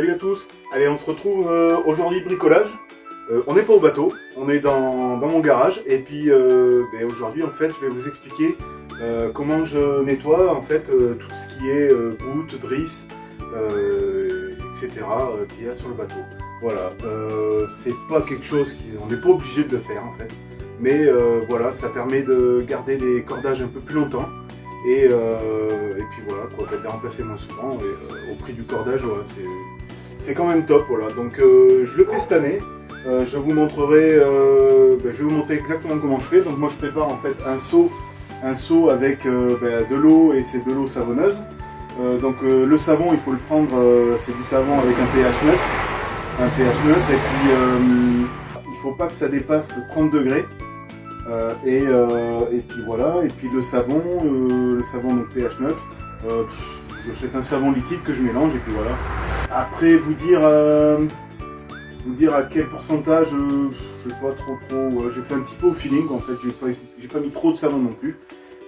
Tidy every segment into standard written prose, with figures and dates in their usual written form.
Salut à tous. Allez, on se retrouve aujourd'hui bricolage. On n'est pas au bateau, on est dans mon garage. Et puis aujourd'hui en fait je vais vous expliquer comment je nettoie en fait tout ce qui est bout, drisse, etc. Qu'il y a sur le bateau. Voilà, c'est pas quelque chose on n'est pas obligé de le faire en fait. Mais voilà, ça permet de garder les cordages un peu plus longtemps. Et puis voilà, quoi, de les remplacer moins souvent. Et au prix du cordage, voilà, c'est quand même top. Voilà. Donc je le fais cette année. Je vais vous montrer exactement comment je fais. Donc moi je prépare en fait un seau avec de l'eau, et c'est de l'eau savonneuse. Le savon, il faut le prendre, c'est du savon avec un pH neutre. Et puis il faut pas que ça dépasse 30 degrés. Et puis voilà, et puis le savon donc pH neutre, j'achète un savon liquide que je mélange, et puis voilà. Après vous dire à quel pourcentage, je sais pas trop, j'ai fait un petit peu au feeling en fait, j'ai pas mis trop de savon non plus.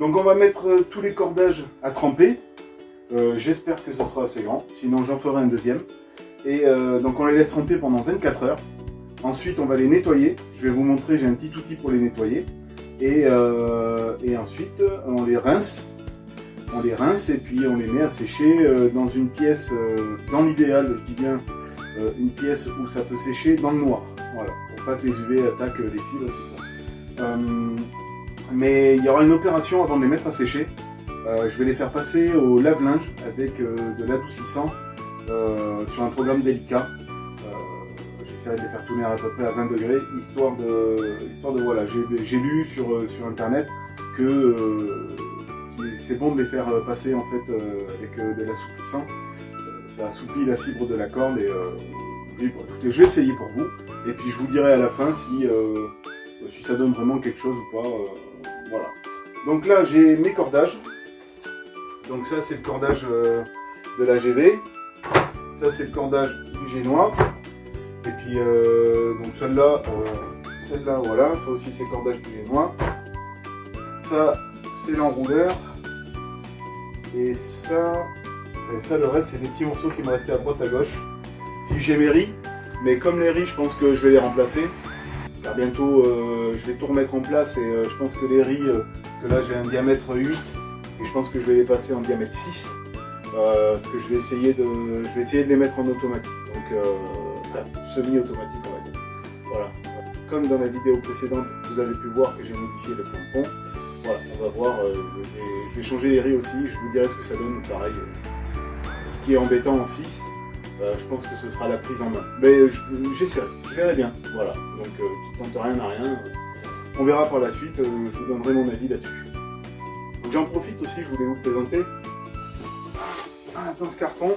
Donc on va mettre tous les cordages à tremper, j'espère que ce sera assez grand, sinon j'en ferai un deuxième. Et donc on les laisse tremper pendant 24 heures. Ensuite on va les nettoyer, je vais vous montrer, j'ai un petit outil pour les nettoyer. Et ensuite on les rince et puis on les met à sécher dans une pièce, dans l'idéal, je dis bien une pièce où ça peut sécher dans le noir, voilà, pour pas que les UV attaquent les fibres et tout ça. Mais il y aura une opération avant de les mettre à sécher. Je vais les faire passer au lave-linge avec de l'adoucissant sur un programme délicat. J'essaierai de les faire tourner à peu près à 20 degrés, histoire de voilà, j'ai lu sur internet que c'est bon de les faire passer en fait avec de l'assouplissant. Ça assouplit la fibre de la corde, et bon, écoutez, je vais essayer pour vous, et puis je vous dirai à la fin si ça donne vraiment quelque chose ou pas. Voilà. Donc là j'ai mes cordages. Donc ça c'est le cordage de la GV. Ça c'est le cordage du génois. Et puis donc celle-là, voilà, ça aussi c'est cordage du génois. Ça c'est l'enrouleur. Et ça le reste c'est des petits morceaux qui me restaient à droite à gauche. Si j'ai mes riz, mais comme les riz je pense que je vais les remplacer. Car bientôt je vais tout remettre en place, et je pense que les riz, que là j'ai un diamètre 8, et je pense que je vais les passer en diamètre 6. Parce que je vais essayer de les mettre en automatique. Donc semi-automatique on va dire. Voilà. Comme dans la vidéo précédente, vous avez pu voir que j'ai modifié le pompon. Voilà, on va voir, je vais changer les riz aussi, je vous dirai ce que ça donne, pareil. Ce qui est embêtant en 6, je pense que ce sera la prise en main. Mais j'essaierai, je verrai bien. Voilà, donc qui tente rien à rien. On verra par la suite, je vous donnerai mon avis là-dessus. Donc j'en profite aussi, je voulais vous présenter dans ce carton.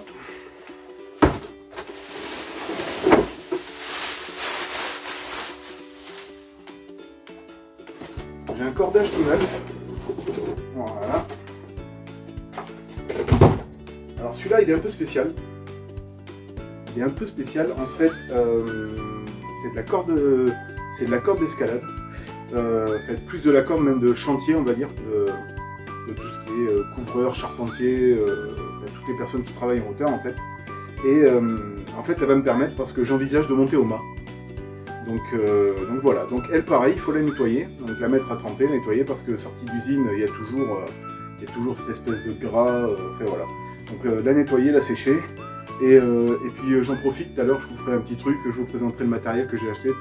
J'ai un cordage tout neuf. Voilà. Alors celui-là il est un peu spécial. En fait, c'est de la corde d'escalade. En fait, plus de la corde même de chantier, on va dire, de tout ce qui est couvreur, charpentier, toutes les personnes qui travaillent en hauteur en fait. Et en fait elle va me permettre, parce que j'envisage de monter au mât. Donc voilà, donc elle pareil, il faut la nettoyer, donc la mettre à tremper, nettoyer, parce que sortie d'usine, il y a toujours cette espèce de gras, enfin voilà. Donc la nettoyer, la sécher, et puis j'en profite, tout à l'heure je vous ferai un petit truc, je vous présenterai le matériel que j'ai acheté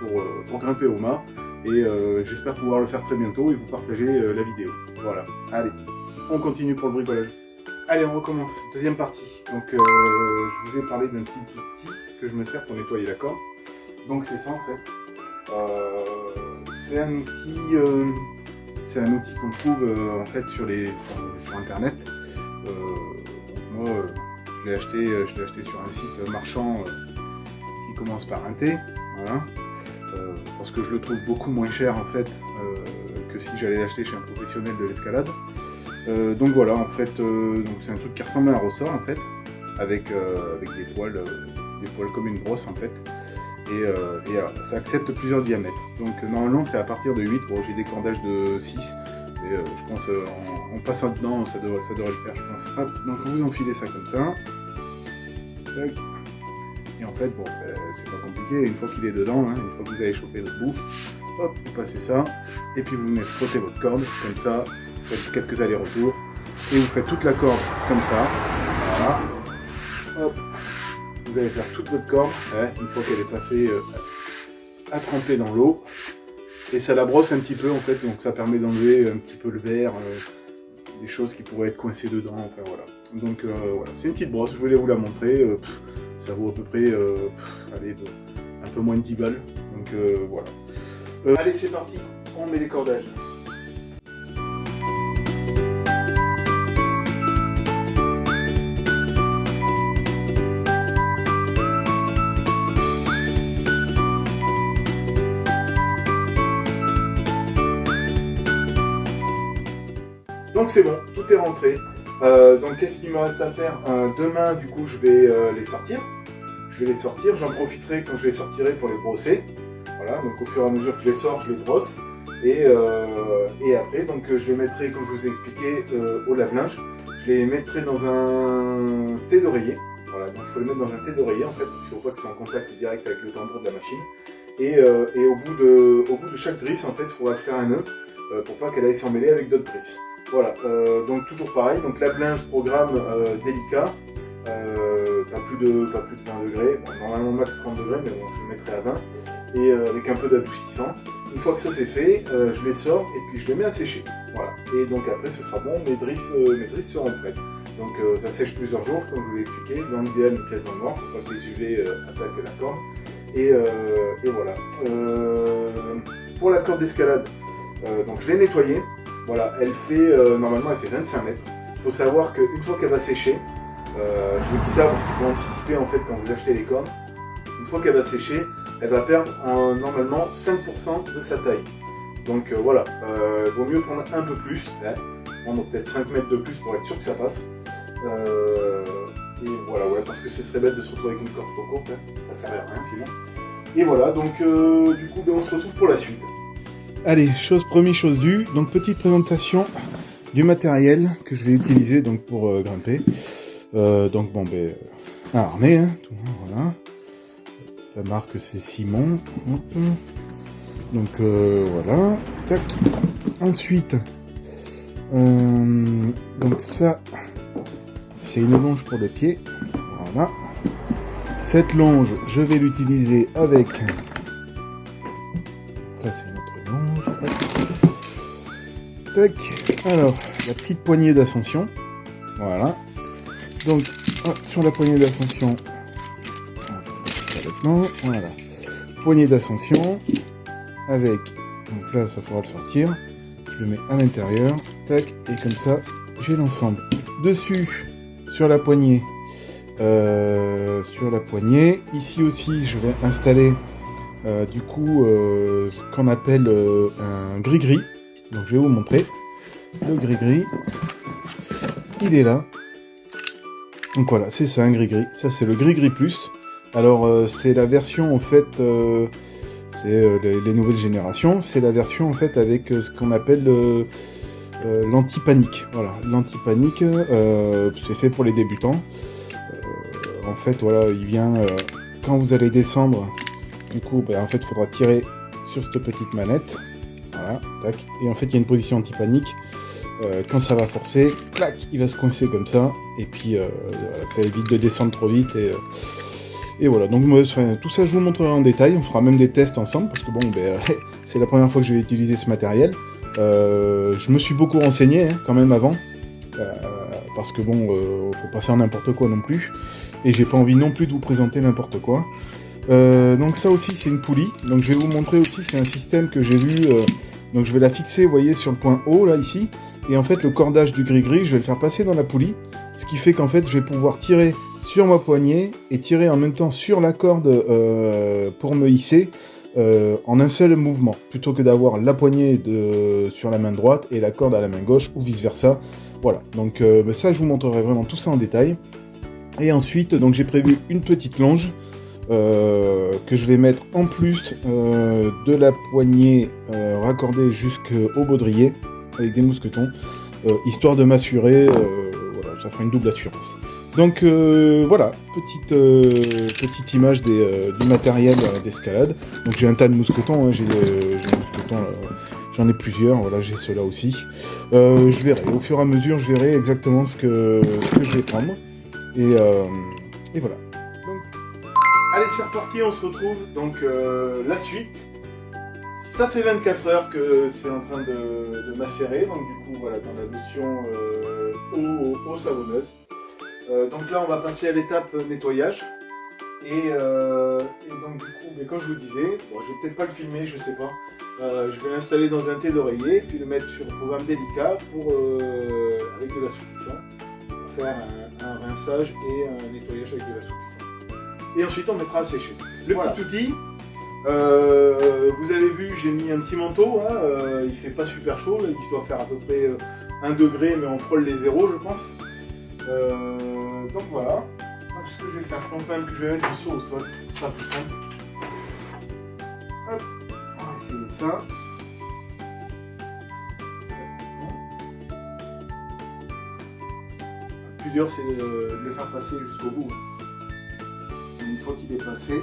pour grimper au mât, et j'espère pouvoir le faire très bientôt et vous partager la vidéo. Voilà, allez, on continue pour le bricolage. Allez, on recommence, deuxième partie. Donc je vous ai parlé d'un petit outil que je me sers pour nettoyer la corde. Donc c'est ça en fait. C'est un outil qu'on trouve en fait sur internet. Moi je l'ai acheté sur un site marchand qui commence par un T. Voilà. Parce que je le trouve beaucoup moins cher en fait que si j'allais l'acheter chez un professionnel de l'escalade. Donc voilà, en fait, c'est un truc qui ressemble à un ressort en fait, avec des poils comme une brosse en fait. Et ça accepte plusieurs diamètres. Donc normalement c'est à partir de 8, bon j'ai des cordages de 6, mais je pense en passant dedans ça devrait le faire, je pense. Hop, donc vous enfilez ça comme ça. Tac. Et en fait, bon, c'est pas compliqué, une fois qu'il est dedans, hein, une fois que vous avez chopé votre bout, hop, vous passez ça, et puis vous venez frotter votre corde, comme ça, vous faites quelques allers-retours, et vous faites toute la corde comme ça, voilà, hop, vous allez faire toute votre corde, une fois qu'elle est passée à tremper dans l'eau, et ça la brosse un petit peu en fait, donc ça permet d'enlever un petit peu le verre, des choses qui pourraient être coincées dedans, enfin voilà. Donc voilà, c'est une petite brosse, je voulais vous la montrer, ça vaut à peu près, allez, un peu moins de 10 balles, donc voilà. Allez, c'est parti, on met les cordages. Donc c'est bon, tout est rentré. Donc qu'est-ce qu'il me reste à faire? Demain, du coup, je vais les sortir. J'en profiterai quand je les sortirai pour les brosser. Voilà, donc au fur et à mesure que je les sors, je les brosse. Et après, donc je les mettrai, comme je vous ai expliqué, au lave-linge. Je les mettrai dans un thé d'oreiller. Voilà, donc il faut les mettre dans un thé d'oreiller en fait, parce qu'il ne faut pas qu'ils soient en contact direct avec le tambour de la machine. Et au bout de chaque drisse, en fait, il faudra faire un nœud pour pas qu'elle aille s'emmêler avec d'autres drisses. Voilà, donc toujours pareil, donc lave-linge programme délicat, pas plus de 20 degrés, bon, normalement max 30 degrés, mais bon, je le mettrai à 20, et avec un peu d'adoucissant. Une fois que ça c'est fait, je les sors et puis je les mets à sécher. Voilà, et donc après ce sera bon, mes drisses seront prêtes. Donc ça sèche plusieurs jours, comme je vous l'ai expliqué, dans l'idéal une pièce dans le noir, pour pas que les UV attaquent la corde. Et voilà. Pour la corde d'escalade, donc je l'ai nettoyée. Voilà, elle fait, normalement elle fait 25 mètres. Il faut savoir qu'une fois qu'elle va sécher, je vous dis ça parce qu'il faut anticiper en fait quand vous achetez les cordes, une fois qu'elle va sécher, elle va perdre normalement 5% de sa taille. Donc voilà, il vaut mieux prendre un peu plus, prendre peut-être 5 mètres de plus pour être sûr que ça passe. Et voilà, ouais, parce que ce serait bête de se retrouver avec une corde trop courte, ça sert à rien sinon. Et voilà, donc du coup on se retrouve pour la suite. Allez, chose promis, chose due. Donc petite présentation du matériel que je vais utiliser donc pour grimper. Donc bon, un harnais, hein, tout, voilà. La marque c'est Simon. Donc voilà. Tac. Ensuite, donc ça, c'est une longe pour le pied. Voilà. Cette longe, je vais l'utiliser avec. Ça c'est une autre longe. Tac. Alors, la petite poignée d'ascension. Voilà. Donc, sur la poignée d'ascension. On va faire ça maintenant. Voilà. Poignée d'ascension. Avec. Donc là, ça faudra le sortir. Je le mets à l'intérieur. Tac. Et comme ça, j'ai l'ensemble. Dessus, sur la poignée. Ici aussi, je vais installer. Du coup, ce qu'on appelle un gris-gris. Donc je vais vous montrer le gris-gris. Il est là. Donc voilà, c'est ça un gris-gris. Ça c'est le gris-gris plus. Alors c'est la version en fait, c'est les nouvelles générations. C'est la version en fait avec ce qu'on appelle l'anti-panique. Voilà, l'anti-panique, c'est fait pour les débutants. En fait, voilà, il vient quand vous allez descendre. Du coup, en fait, il faudra tirer sur cette petite manette. Voilà, tac. Et en fait, il y a une position anti-panique. Quand ça va forcer, clac, il va se coincer comme ça. Et puis, ça évite de descendre trop vite. Et voilà, donc tout ça, je vous montrerai en détail. On fera même des tests ensemble. Parce que bon, c'est la première fois que je vais utiliser ce matériel. Je me suis beaucoup renseigné, quand même, avant. Parce que bon, faut pas faire n'importe quoi non plus. Et j'ai pas envie non plus de vous présenter n'importe quoi. Donc ça aussi c'est une poulie, donc je vais vous montrer aussi, c'est un système que j'ai vu, donc je vais la fixer, vous voyez, sur le point haut là ici, et en fait le cordage du gris-gris, je vais le faire passer dans la poulie, ce qui fait qu'en fait je vais pouvoir tirer sur ma poignée et tirer en même temps sur la corde pour me hisser en un seul mouvement, plutôt que d'avoir la poignée sur la main droite et la corde à la main gauche ou vice versa. Voilà, donc ça je vous montrerai vraiment tout ça en détail. Et ensuite, donc j'ai prévu une petite longe que je vais mettre en plus de la poignée raccordée jusqu'au baudrier avec des mousquetons, histoire de m'assurer, voilà, ça fera une double assurance. Donc voilà, petite image du matériel d'escalade. Donc j'ai un tas de mousquetons, hein, j'ai des mousquetons, j'en ai plusieurs, voilà, j'ai ceux-là aussi. Je verrai, au fur et à mesure, je verrai exactement ce que je vais prendre. Et voilà. Donc, allez, c'est reparti, on se retrouve. Donc la suite. Ça fait 24 heures que c'est en train de macérer, donc du coup voilà, dans la notion eau savonneuse. Donc là on va passer à l'étape nettoyage. Et donc du coup, mais comme je vous disais, bon, je vais peut-être pas le filmer, je sais pas. Je vais l'installer dans un thé d'oreiller, puis le mettre sur un programme délicat avec de l'assouplissant, pour faire un rinçage et un nettoyage avec de l'assouplissant. Et ensuite on mettra à sécher. Le petit outil. Vous avez vu, j'ai mis un petit manteau, hein, il fait pas super chaud, là, il doit faire à peu près 1 degré, mais on frôle les zéros, je pense. Donc voilà. Donc, ce que je vais faire, je pense même que je vais mettre le seau au sol, ce sera plus simple. Hop, on va essayer ça. Le plus dur, c'est de le faire passer jusqu'au bout. Une fois qu'il est passé,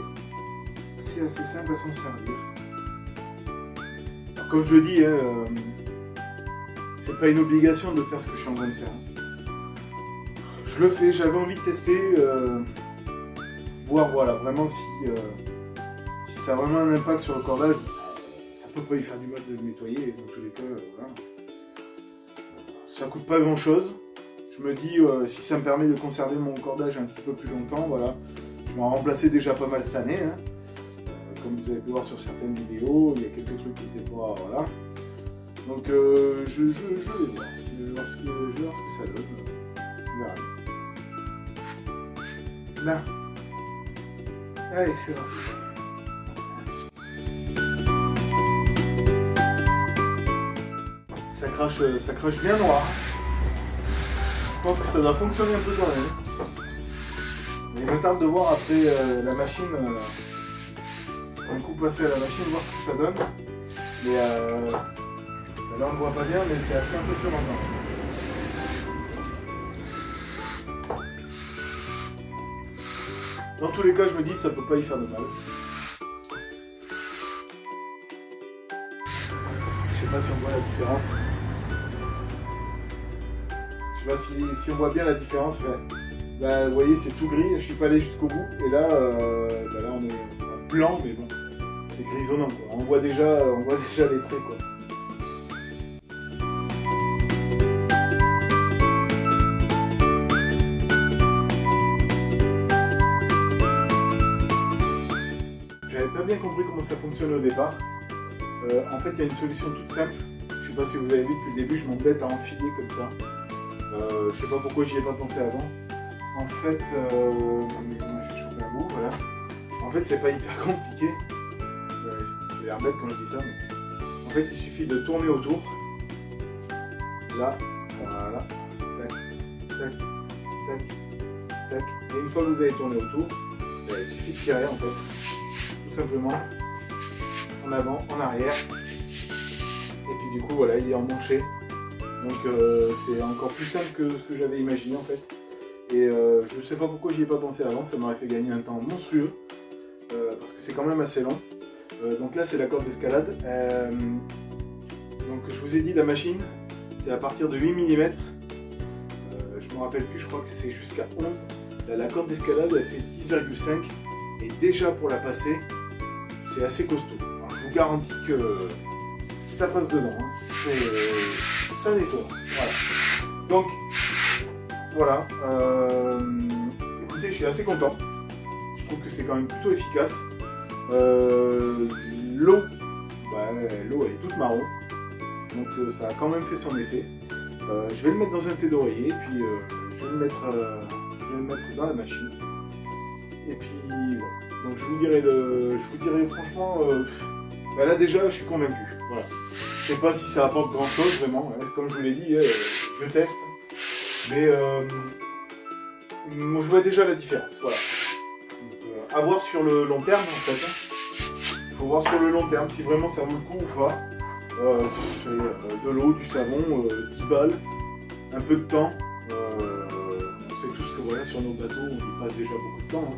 c'est assez simple à s'en servir. Alors, comme je dis, hein, c'est pas une obligation de faire ce que je suis en train de faire. Je le fais, j'avais envie de tester, voir voilà, vraiment si ça a vraiment un impact sur le cordage. Ça peut pas y faire du mal de le nettoyer, dans tous les cas, voilà. Ça coûte pas grand chose. Je me dis, si ça me permet de conserver mon cordage un petit peu plus longtemps, voilà. Je vais en remplacer déjà pas mal cette année. Hein. Comme vous avez pu voir sur certaines vidéos, il y a quelques trucs qui étaient pas, voilà. Donc je vais voir. Je vais voir ce que ça donne. On verra. Là. Allez, c'est parti. Ça crache bien noir. Je pense que ça doit fonctionner un peu quand même. Mais il me tarde de voir après la machine, un coup passé à la machine, voir ce que ça donne. Mais là on ne voit pas bien, mais c'est assez impressionnant. Dans tous les cas, je me dis que ça peut pas y faire de mal. Je sais pas si on voit la différence. Je sais pas si on voit bien la différence. Là, vous voyez, c'est tout gris. Je suis pas allé jusqu'au bout. Et là, là on est blanc, mais bon, c'est grisonnant, quoi. On voit déjà les traits, quoi. J'avais pas bien compris comment ça fonctionne au départ. En fait, il y a une solution toute simple. Je sais pas si vous avez vu depuis le début, je m'embête à enfiler comme ça. Je sais pas pourquoi j'y ai pas pensé avant. En fait, je vais choper un bout, voilà. En fait, c'est pas hyper compliqué. J'ai l'air bête quand je dis ça, mais en fait, il suffit de tourner autour. Là, voilà. Tac, tac, tac, tac. Et une fois que vous avez tourné autour, il suffit de tirer en fait. Tout simplement. En avant, en arrière. Et puis du coup, voilà, il est emmanché. Donc c'est encore plus simple que ce que j'avais imaginé en fait. Et je ne sais pas pourquoi j'y ai pas pensé avant, ça m'aurait fait gagner un temps monstrueux. Parce que c'est quand même assez long. Donc là c'est la corde d'escalade. Donc je vous ai dit la machine, c'est à partir de 8 mm. Je me rappelle plus, je crois que c'est jusqu'à 11. Là, la corde d'escalade elle fait 10,5. Et déjà pour la passer, c'est assez costaud. Alors, je vous garantis que ça passe dedans. Hein. Ça nettoie. Voilà. Donc voilà. Écoutez, je suis assez content. Je trouve que c'est quand même plutôt efficace. L'eau, l'eau elle est toute marron. Donc ça a quand même fait son effet. Je vais le mettre dans un thé d'oreiller, puis je vais le mettre dans la machine. Et puis voilà. Donc je vous dirai franchement, là déjà je suis convaincu. Voilà. Je sais pas si ça apporte grand chose vraiment, hein. Comme je vous l'ai dit, je teste. Mais je vois déjà la différence. Voilà. Donc, à voir sur le long terme en fait. Il faut voir sur le long terme si vraiment ça vaut le coup ou pas. De l'eau, du savon, 10 balles, un peu de temps. On sait tous que voilà, sur nos bateaux, on y passe déjà beaucoup de temps. Hein.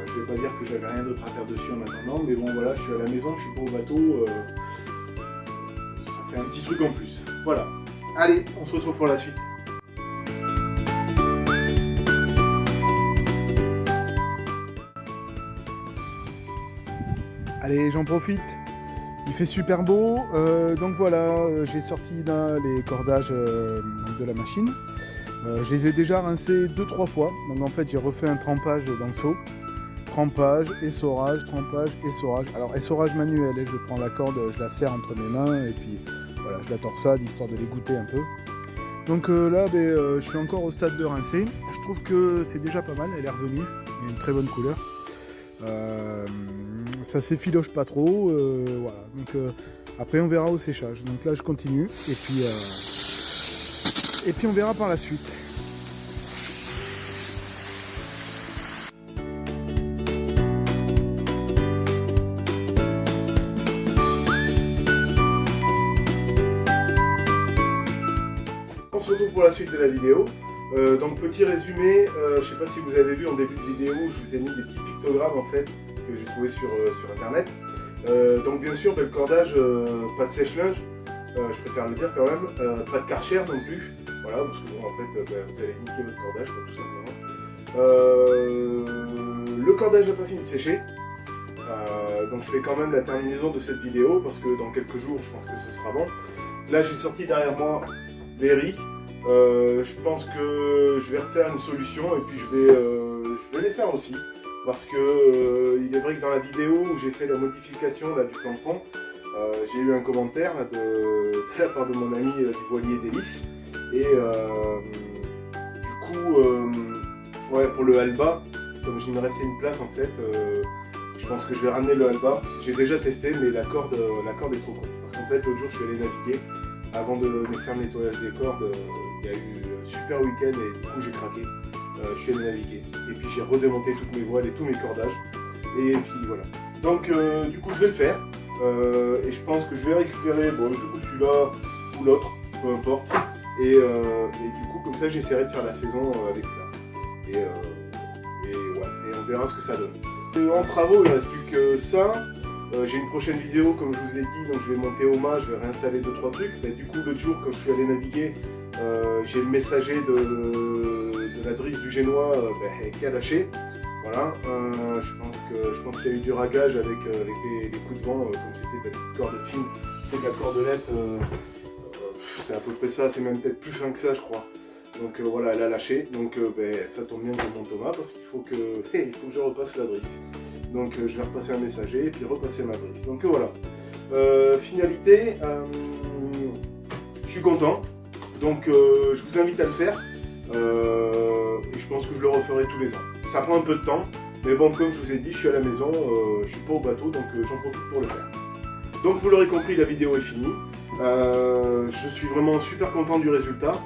Je vais pas dire que j'avais rien d'autre à faire dessus en attendant, mais bon voilà, je suis à la maison, je suis pas au bateau, ça fait un petit truc en plus. Voilà. Allez, on se retrouve pour la suite. Allez, j'en profite. Il fait super beau, donc voilà, j'ai sorti les cordages de la machine. Je les ai déjà rincés 2-3 fois, donc en fait j'ai refait un trempage dans le seau. Trempage, essorage. Alors essorage manuel, je prends la corde, je la serre entre mes mains et puis voilà, je la torsade histoire de les goûter un peu. Donc là, je suis encore au stade de rincer. Je trouve que c'est déjà pas mal, elle est revenue, il y a une très bonne couleur. Ça s'effiloche pas trop, voilà. Donc après on verra au séchage. Donc là je continue et puis on verra par la suite. On se retrouve pour la suite de la vidéo. Donc petit résumé, je sais pas si vous avez vu en début de vidéo, je vous ai mis des petits pictogrammes en fait que j'ai trouvé sur internet. Donc bien sûr, le cordage, pas de sèche-linge, je préfère le dire quand même, pas de Karcher non plus, voilà, parce que bon, en fait vous allez niquer votre cordage quoi, tout simplement. Le cordage n'a pas fini de sécher, donc je fais quand même la terminaison de cette vidéo parce que dans quelques jours je pense que ce sera bon. Là j'ai sorti derrière moi les riz. Je pense que je vais refaire une solution et puis je vais les faire aussi parce que il est vrai que dans la vidéo où j'ai fait la modification là, du tampon, j'ai eu un commentaire là, de la part de mon ami du voilier d'hélice et du coup ouais, pour le halba, comme il me restait une place en fait, je pense que je vais ramener le halba. J'ai déjà testé mais la corde est trop courte parce qu'en fait l'autre jour je suis allé naviguer. Avant de faire le nettoyage des cordes, il y a eu un super week-end et du coup j'ai craqué. Je suis allé naviguer. Et puis j'ai redémonté toutes mes voiles et tous mes cordages. Et puis voilà. Donc du coup je vais le faire. Et je pense que je vais récupérer du coup celui-là ou l'autre, peu importe. Et du coup comme ça j'essaierai de faire la saison avec ça. Et on verra ce que ça donne. En travaux il ne reste plus que ça. J'ai une prochaine vidéo comme je vous ai dit, donc je vais monter au mât, je vais réinstaller 2-3 trucs. Du coup l'autre jour quand je suis allé naviguer, j'ai le messager de la drisse du Génois qui a lâché. Voilà, je pense qu'il y a eu du ragage avec les coups de vent, comme c'était la petite corde fine, c'est de la cordelette, c'est à peu près ça, c'est même peut-être plus fin que ça je crois. Donc voilà, elle a lâché, donc ça tombe bien que je monte au mât parce qu'il faut que je repasse la drisse. Donc je vais repasser un messager et puis repasser ma drisse. Donc voilà. Finalité, je suis content. Donc je vous invite à le faire. Et je pense que je le referai tous les ans. Ça prend un peu de temps. Mais bon, comme je vous ai dit, je suis à la maison, je suis pas au bateau, donc j'en profite pour le faire. Donc vous l'aurez compris, la vidéo est finie. Je suis vraiment super content du résultat.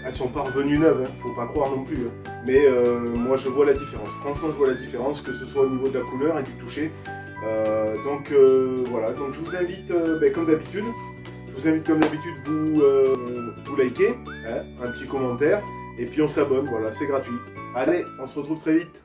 Elles sont pas revenues neuves, hein, faut pas croire non plus. Hein. Mais moi je vois la différence. Franchement, je vois la différence, que ce soit au niveau de la couleur et du toucher. Donc voilà. Donc je vous invite, comme d'habitude, vous likez, hein, un petit commentaire, et puis on s'abonne. Voilà, c'est gratuit. Allez, on se retrouve très vite.